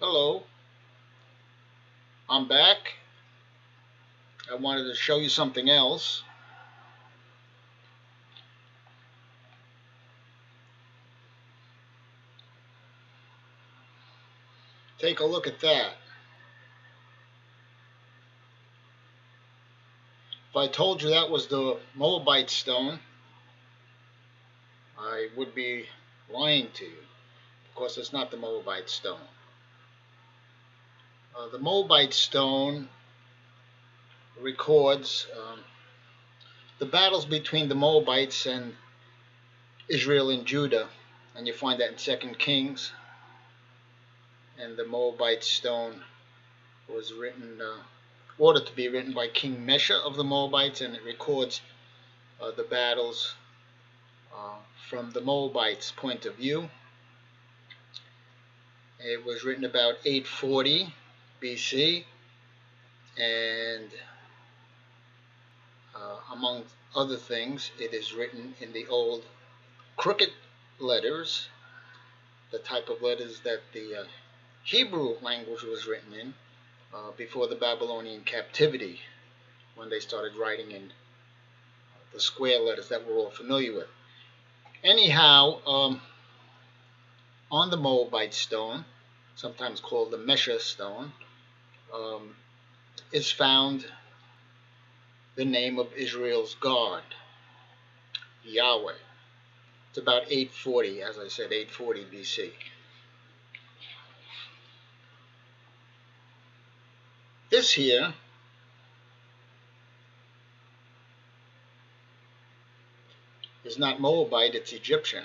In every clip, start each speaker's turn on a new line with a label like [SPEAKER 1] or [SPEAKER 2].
[SPEAKER 1] Hello, I'm back. I wanted to show you something else. Take a look at that. If I told you that was the Moabite stone, I would be lying to you. Of course, it's not the Moabite stone. The Moabite stone records the battles between the Moabites and Israel and Judah, and you find that in 2 Kings. And the Moabite stone was ordered to be written by King Mesha of the Moabites, and it records the battles from the Moabites' point of view. It was written about 840 BC, and among other things, it is written in the old crooked letters, the type of letters that the Hebrew language was written in before the Babylonian captivity, when they started writing in the square letters that we're all familiar with. Anyhow, on the Moabite stone, sometimes called the Mesha stone, is found the name of Israel's God, Yahweh. It's about 840, as I said, 840 BC. This here is not Moabite, it's Egyptian.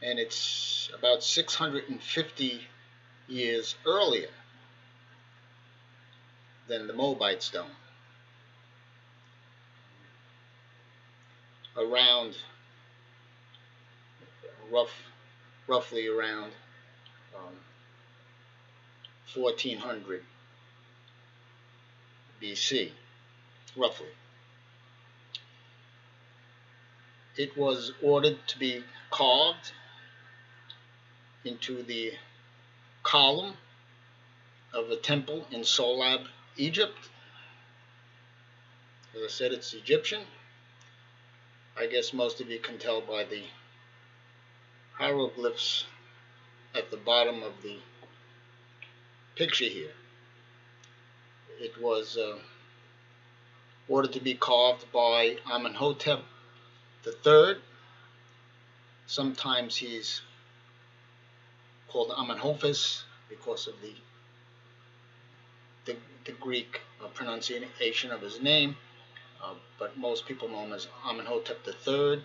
[SPEAKER 1] And it's about 650 years earlier than the Moabite stone. Roughly around 1400 BC, roughly. It was ordered to be carved into the column of the temple in SOLEB, Egypt. As I said, it's Egyptian. I guess most of you can tell by the hieroglyphs at the bottom of the picture here. It was ordered to be carved by Amenhotep III. Sometimes he's called Amenhophis because of the Greek pronunciation of his name, but most people know him as Amenhotep III.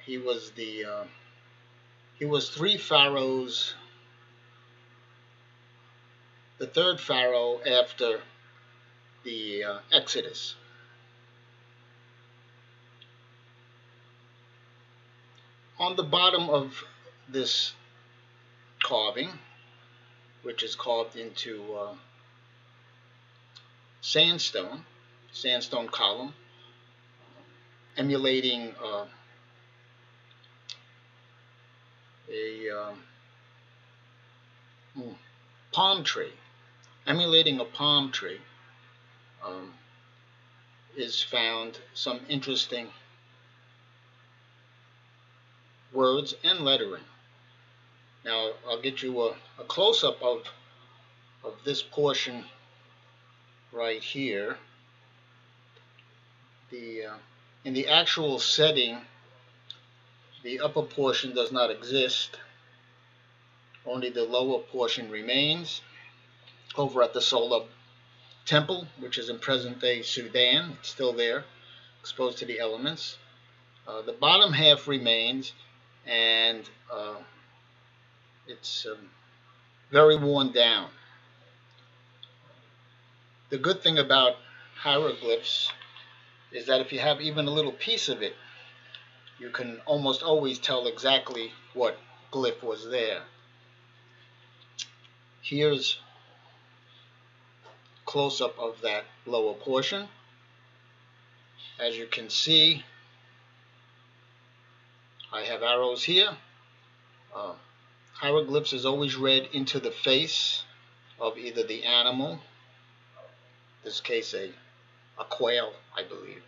[SPEAKER 1] He was three pharaohs, the third pharaoh after the Exodus. On the bottom of this carving, which is carved into sandstone column, emulating a palm tree, is found some interesting words and lettering. Now I'll get you a close-up of this portion right here. In the actual setting, the upper portion does not exist. Only the lower portion remains over at the SOLEB temple, which is in present-day Sudan. It's still there, exposed to the elements. The bottom half remains, and it's very worn down. The good thing about hieroglyphs is that if you have even a little piece of it, you can almost always tell exactly what glyph was there. Here's a close-up of that lower portion. As you can see, I have arrows here. Hieroglyphs is always read into the face of either the animal, in this case a quail, I believe,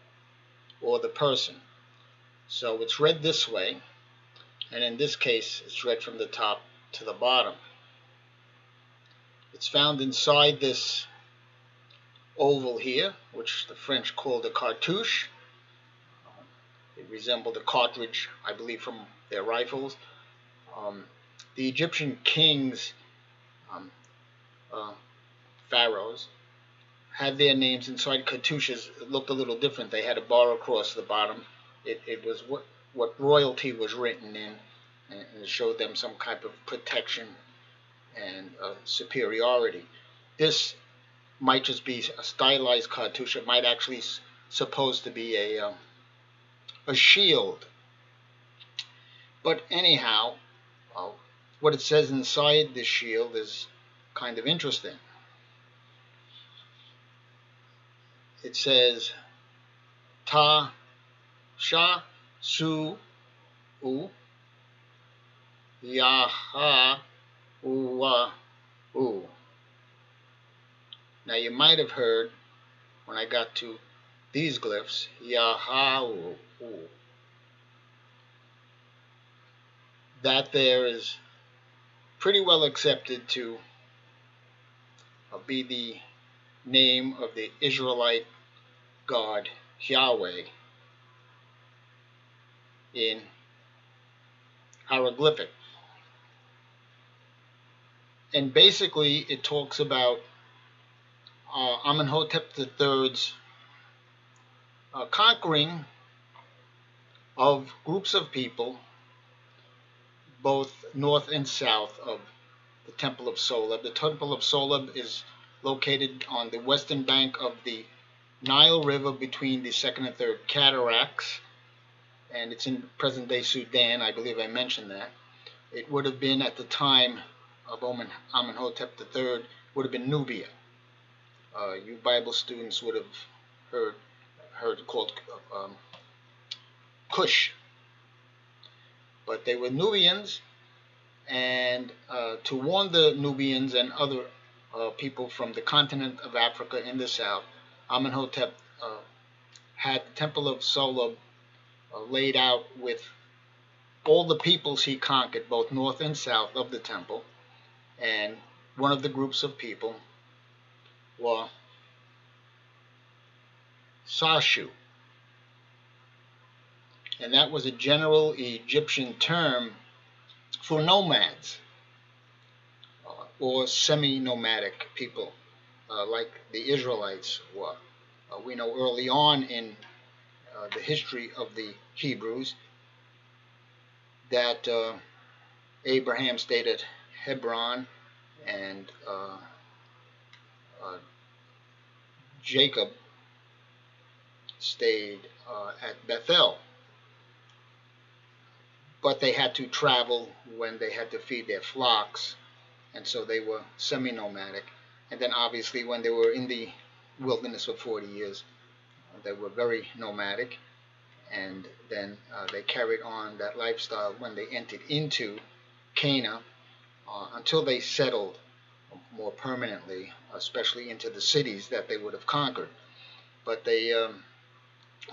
[SPEAKER 1] or the person. So it's read this way, and in this case it's read from the top to the bottom. It's found inside this oval here, which the French called a cartouche. It resembled a cartridge, I believe, from their rifles. The Egyptian kings, um, pharaohs, had their names inside cartouches. It looked a little different. They had a bar across the bottom. It was what royalty was written in, and it showed them some type of protection and superiority. This might just be a stylized cartouche. It might actually supposed to be a shield. But anyhow, what it says inside this shield is kind of interesting. It says Ta Sha Su U Yaha Uwa U. Now you might have heard when I got to these glyphs, Yaha U, that there is pretty well accepted to be the name of the Israelite God Yahweh in hieroglyphic. And basically it talks about Amenhotep III's conquering of groups of people both north and south of the Temple of Soleb. The Temple of Soleb is located on the western bank of the Nile River between the second and third cataracts, and it's in present-day Sudan. I believe I mentioned that. It would have been at the time of Amenhotep III, would have been Nubia. You Bible students would have heard it called Cush, but they were Nubians, and to warn the Nubians and other people from the continent of Africa in the south, Amenhotep had the Temple of Soleb laid out with all the peoples he conquered, both north and south of the temple, and one of the groups of people were Sashu, and that was a general Egyptian term for nomads or semi-nomadic people, like the Israelites were. We know early on in the history of the Hebrews that Abraham stayed at Hebron, and Jacob stayed at Bethel. But they had to travel when they had to feed their flocks, and so they were semi-nomadic. And then obviously when they were in the wilderness for 40 years, they were very nomadic, and then they carried on that lifestyle when they entered into Canaan until they settled more permanently, especially into the cities that they would have conquered. But they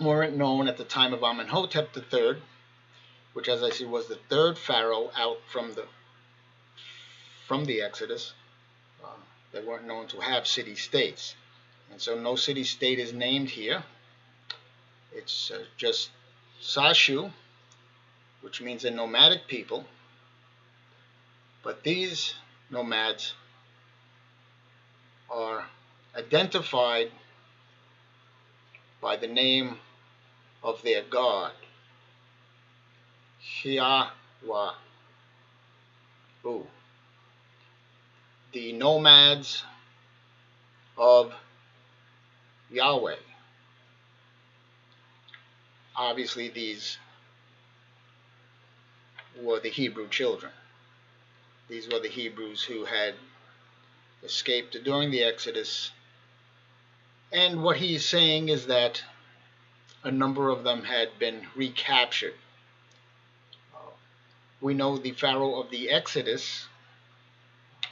[SPEAKER 1] weren't known at the time of Amenhotep III, which, as I said, was the third pharaoh out from the Exodus. They weren't known to have city-states, and so no city-state is named here. It's just Sashu, which means a nomadic people. But these nomads are identified by the name of their god, Yahweh. The nomads of Yahweh. Obviously, these were the Hebrew children. These were the Hebrews who had escaped during the Exodus. And what he's saying is that a number of them had been recaptured we know the Pharaoh of the Exodus,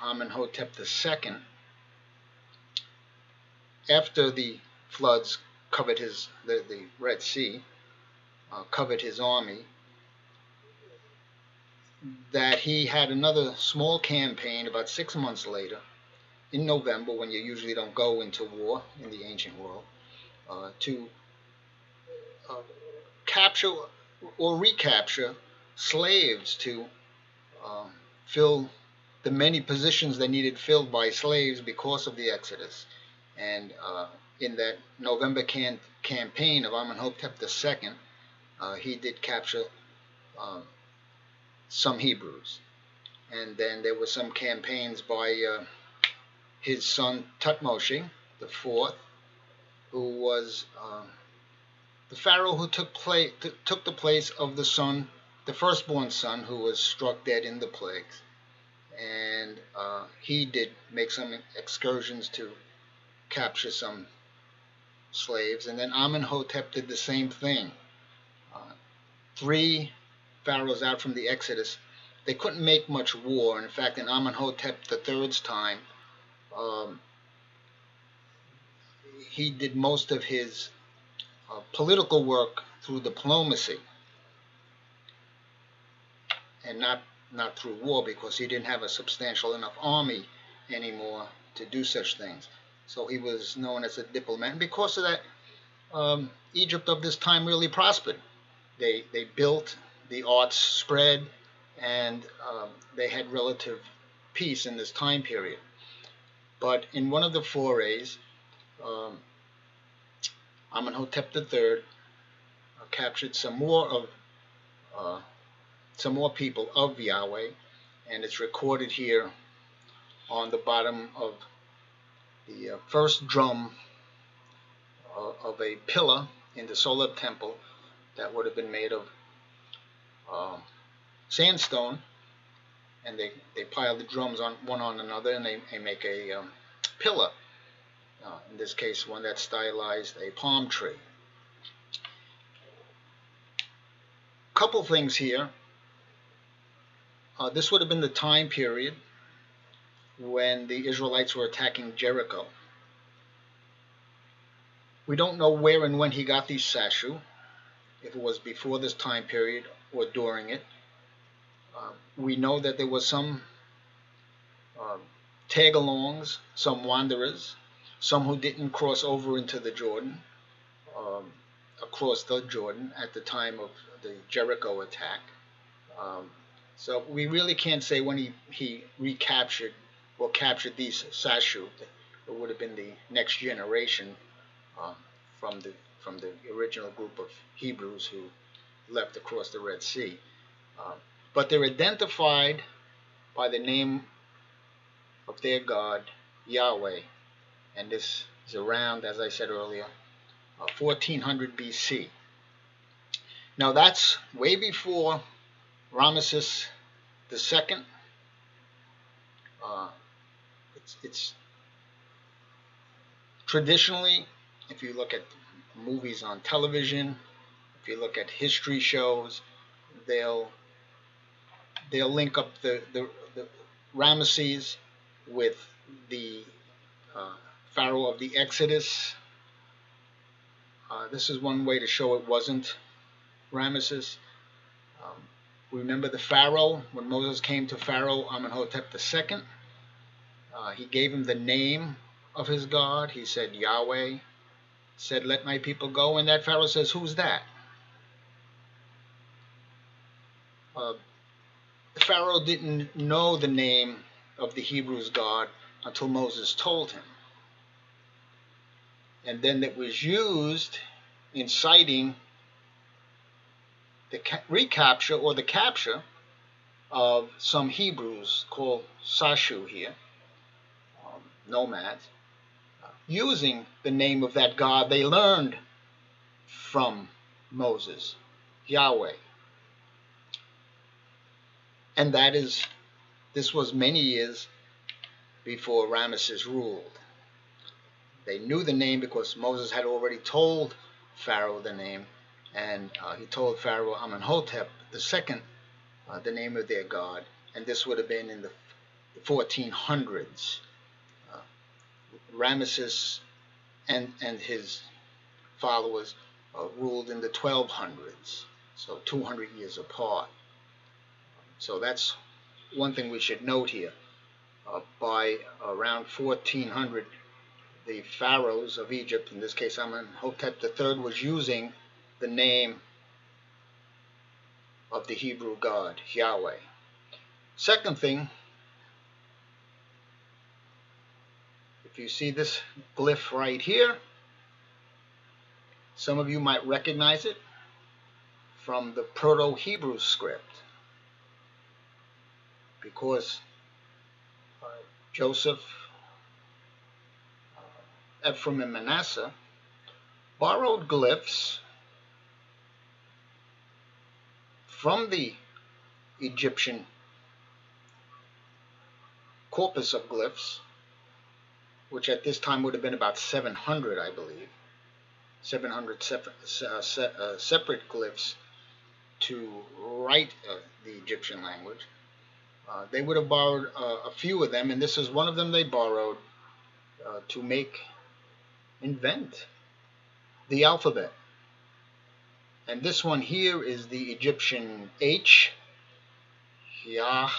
[SPEAKER 1] Amenhotep II, after the floods covered the Red Sea, covered his army, that he had another small campaign about 6 months later, in November, when you usually don't go into war in the ancient world, to uh, capture or recapture slaves to uh, fill the many positions that needed filled by slaves because of the Exodus. And in that November campaign of Amenhotep II, he did capture um, some Hebrews. And then there were some campaigns by his son Tutmosis the fourth, who was the pharaoh who took the place of the firstborn son, who was struck dead in the plagues. And he did make some excursions to capture some slaves. And then Amenhotep did the same thing. Three pharaohs out from the Exodus, they couldn't make much war. In fact, in Amenhotep III's time, um, he did most of his political work through diplomacy and not through war, because he didn't have a substantial enough army anymore to do such things. So he was known as a diplomat. And because of that, Egypt of this time really prospered. They built, the arts spread, and they had relative peace in this time period. But in one of the forays, Amenhotep III captured some more people of Yahweh, and it's recorded here on the bottom of the first drum of a pillar in the Soleb temple that would have been made of sandstone, and they pile the drums on one on another, and they make a pillar. In this case, one that stylized a palm tree. Couple things here. This would have been the time period when the Israelites were attacking Jericho. We don't know where and when he got these sashu, if it was before this time period or during it. We know that there was some tag-alongs, some wanderers, some who didn't cross over into the Jordan, across the Jordan at the time of the Jericho attack. So we really can't say when he recaptured or captured these sashu. It would have been the next generation from the original group of Hebrews who left across the Red Sea. But they're identified by the name of their God, Yahweh, and this is around, as I said earlier, 1400 BC. Now that's way before Ramesses II. It's traditionally, if you look at movies on television, if you look at history shows, they'll link up the Ramesses with the Pharaoh of the Exodus. This is one way to show it wasn't Ramesses. Remember the Pharaoh, when Moses came to Pharaoh Amenhotep II, he gave him the name of his God. He said, Yahweh said, let my people go. And that Pharaoh says, who's that? The Pharaoh didn't know the name of the Hebrews' God until Moses told him. And then it was used in citing the recapture or the capture of some Hebrews called Sashu here, nomads, using the name of that God they learned from Moses, Yahweh. And this was many years before Ramesses ruled. They knew the name because Moses had already told Pharaoh the name, and he told Pharaoh Amenhotep II the name of their god, and this would have been in the 1400s. Ramesses and his followers ruled in the 1200s, so 200 years apart. So that's one thing we should note here. By around 1400, the pharaohs of Egypt, in this case Amenhotep III, was using the name of the Hebrew God, Yahweh. Second thing, if you see this glyph right here, some of you might recognize it from the Proto-Hebrew script, because Joseph, Ephraim, and Manasseh borrowed glyphs from the Egyptian corpus of glyphs, which at this time would have been about 700, I believe, 700 separate glyphs to write the Egyptian language. They would have borrowed a few of them, and this is one of them they borrowed to invent the alphabet. And this one here is the Egyptian H, Yahweh,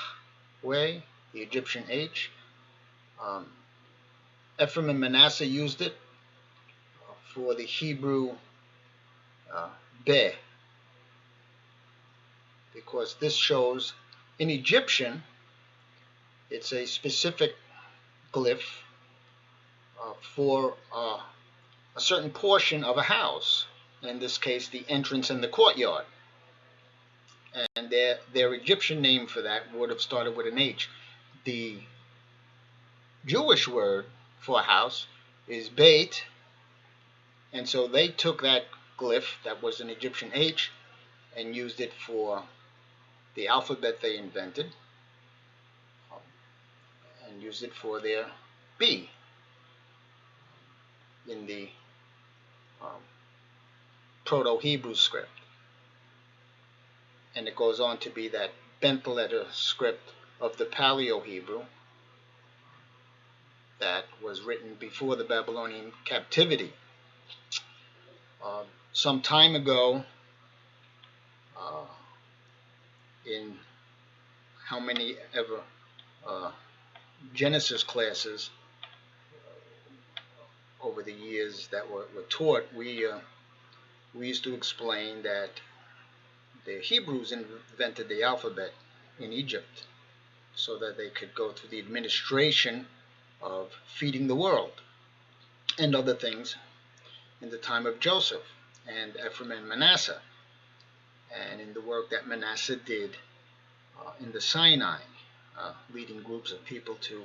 [SPEAKER 1] the Egyptian H. Ephraim and Manasseh used it for the Hebrew Be, because this shows in Egyptian it's a specific glyph for a certain portion of a house, in this case the entrance and the courtyard, and their Egyptian name for that would have started with an H. The Jewish word for a house is Beit, and so they took that glyph that was an Egyptian H and used it for the alphabet they invented, and used it for their B in the Proto-Hebrew script. And it goes on to be that bent letter script of the Paleo-Hebrew that was written before the Babylonian captivity. Some time ago, in how many ever Genesis classes over the years that were taught, we used to explain that the Hebrews invented the alphabet in Egypt so that they could go through the administration of feeding the world and other things in the time of Joseph and Ephraim and Manasseh, and in the work that Manasseh did in the Sinai, leading groups of people to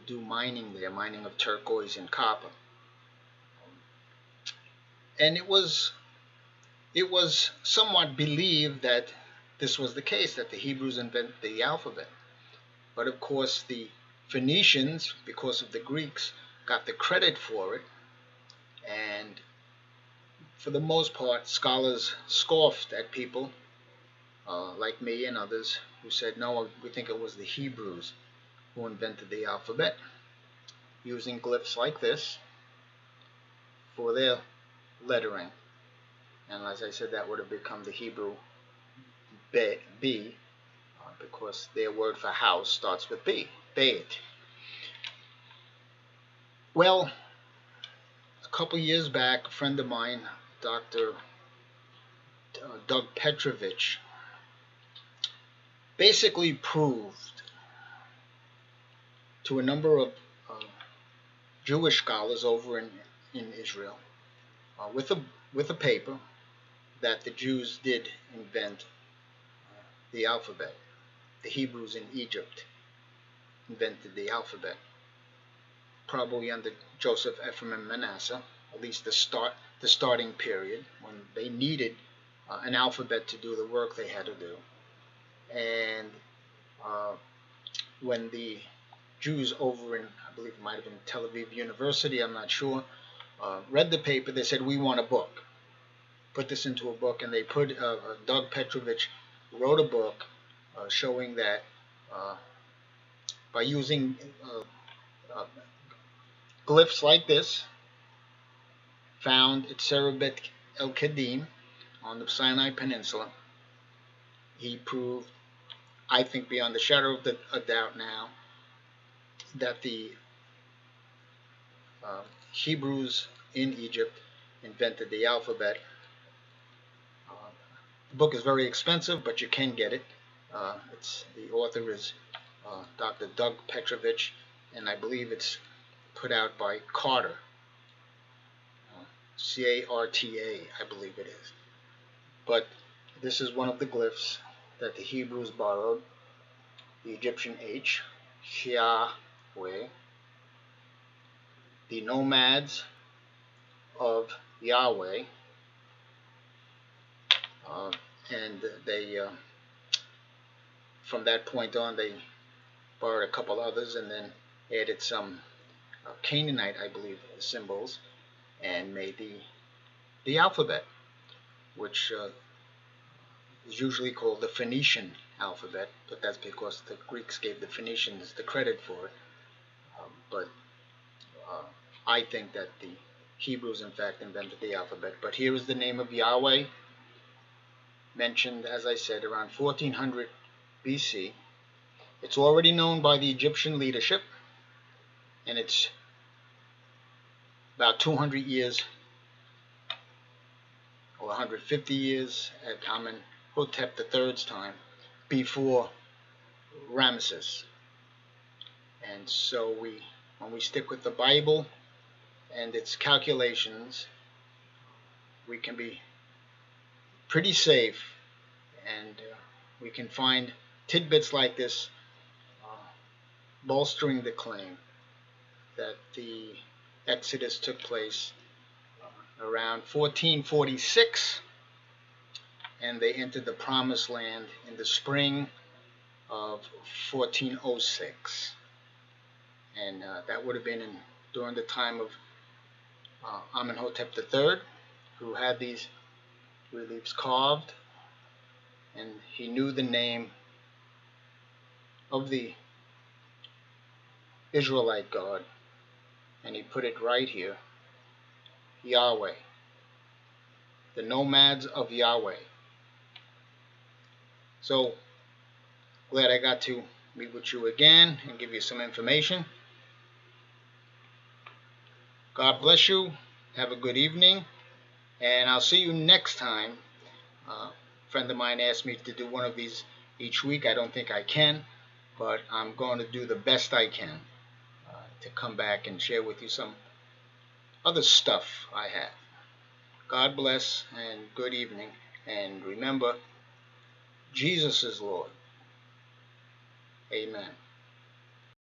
[SPEAKER 1] do mining there, mining of turquoise and copper. And it was somewhat believed that this was the case, that the Hebrews invented the alphabet. But of course the Phoenicians, because of the Greeks, got the credit for it, and for the most part scholars scoffed at people like me and others who said, no, we think it was the Hebrews who invented the alphabet, using glyphs like this for their lettering. And as I said, that would have become the Hebrew B, because their word for house starts with B, Beit. Well, a couple years back, a friend of mine, Dr. Doug Petrovich, basically proved to a number of Jewish scholars over in Israel with a paper that the Jews did invent the alphabet. The Hebrews in Egypt invented the alphabet, probably under Joseph, Ephraim, and Manasseh, at least the starting period when they needed an alphabet to do the work they had to do. And when the Jews over in, I believe it might have been Tel Aviv University, I'm not sure, read the paper, they said, we want a book. Put this into a book, and they put, Doug Petrovich wrote a book showing that uh, by using uh, glyphs like this, found at Serebet el Kadim on the Sinai Peninsula, he proved, I think beyond the shadow of a doubt now, that the Hebrews in Egypt invented the alphabet. Uh, the book is very expensive, but you can get it. The author is Dr. Doug Petrovich, and I believe it's put out by Carter, Carta, I believe it is. But this is one of the glyphs that the Hebrews borrowed, the Egyptian H, Yahweh, the nomads of Yahweh, uh, and they from that point on they borrowed a couple others and then added some Canaanite, I believe, symbols and made the alphabet, which is usually called the Phoenician alphabet, but that's because the Greeks gave the Phoenicians the credit for it. But uh, I think that the Hebrews, in fact, invented the alphabet. But here is the name of Yahweh, mentioned, as I said, around 1400 BC. It's already known by the Egyptian leadership, and it's about 200 years or 150 years at Amenhotep III's time before Ramesses. And so when we stick with the Bible and its calculations, we can be pretty safe, and we can find tidbits like this bolstering the claim that the Exodus took place around 1446, and they entered the Promised Land in the spring of 1406. And that would have been during the time of Amenhotep III, who had these reliefs carved, and he knew the name of the Israelite God, and he put it right here, Yahweh, the nomads of Yahweh. So glad I got to meet with you again and give you some information. God bless you. Have a good evening, and I'll see you next time. A friend of mine asked me to do one of these each week. I don't think I can, but I'm going to do the best I can to come back and share with you some other stuff I have. God bless and good evening, and remember, Jesus is Lord. Amen.